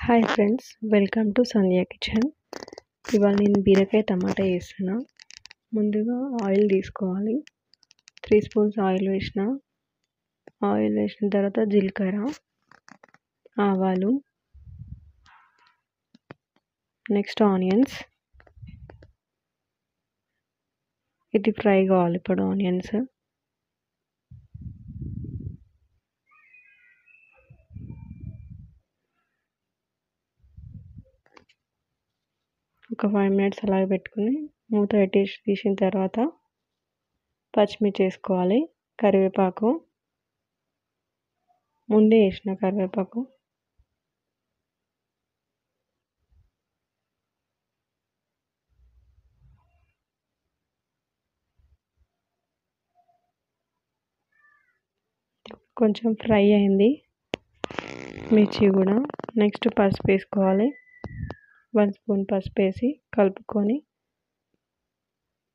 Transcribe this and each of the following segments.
Hi friends, welcome to Sandhya kitchen. ఇవాళ నేను బీరకాయ టమాటా చేస్తున్నా. ముందుగా ఆయిల్ తీసుకోవాలి. 3 స్పూన్స్ ఆయిల్ వేసిన తర్వాత జీలకర్ర, ఆవాలు, నెక్స్ట్ ఆనియన్స్. ఇది ఫ్రై కావాలి ఇప్పుడు ఆనియన్స్. ఒక 5 మినిట్స్ అలాగే పెట్టుకుని మూత పెట్టేసి తీసిన తర్వాత పచ్చిమిర్చి వేసుకోవాలి. కరివేపాకు ముందే వేసిన కరివేపాకు. కొంచెం ఫ్రై అయింది మిర్చి కూడా. నెక్స్ట్ పసుపు వేసుకోవాలి. 1 స్పూన్ పసుపు వేసి కలుపుకొని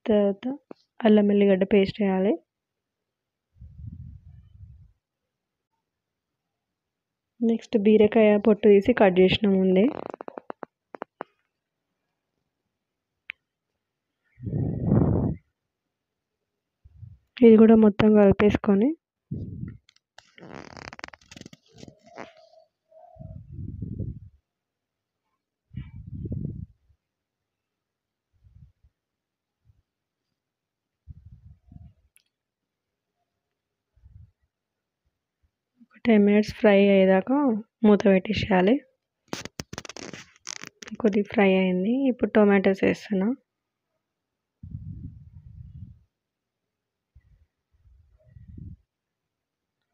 తర్వాత అల్లం వెల్లిగడ్డ పేస్ట్ వేయాలి. నెక్స్ట్ బీరకాయ పొట్టు తీసి కట్ చేసిన ముందే. ఇది కూడా మొత్తం కలిపేసుకొని ఒక 10 మినిట్స్ ఫ్రై అయ్యేదాకా మూత పెట్టేసేయాలి. కొద్దిగా ఫ్రై అయింది. ఇప్పుడు టొమాటోస్ వేస్తున్నా.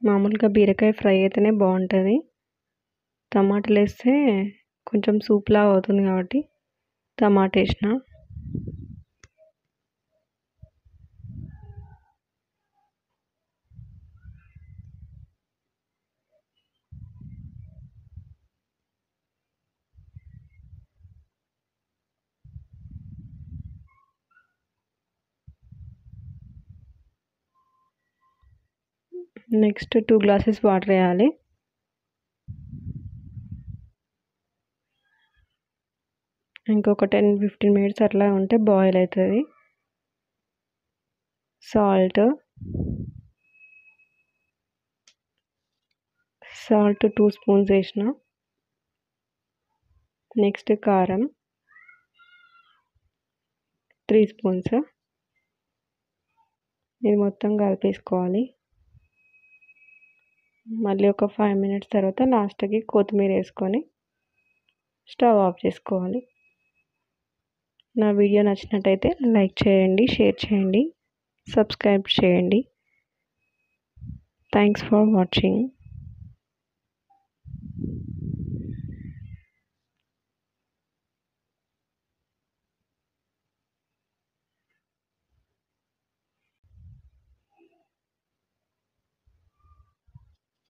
మామూలుగా బీరకాయ ఫ్రై అయితేనే బాగుంటుంది. టమాటాలు వేస్తే కొంచెం సూప్లా అవుతుంది కాబట్టి టమాటా వేసిన. నెక్స్ట్ 2 గ్లాసెస్ వాటర్ వేయాలి. ఇంకొక 10-15 మినిట్స్ అట్లా ఉంటే బాయిల్ అవుతుంది. సాల్ట్ 2 స్పూన్స్ వేసిన. నెక్స్ట్ కారం 3 స్పూన్స్. ఇది మొత్తం కలిపేసుకోవాలి. మళ్ళీ ఒక 5 మినిట్స్ తర్వాత లాస్ట్కి కొత్తిమీర వేసుకొని స్టవ్ ఆఫ్ చేసుకోవాలి. నా వీడియో నచ్చినట్టయితే లైక్ చేయండి, షేర్ చేయండి, సబ్స్క్రైబ్ చేయండి. Thanks for watching.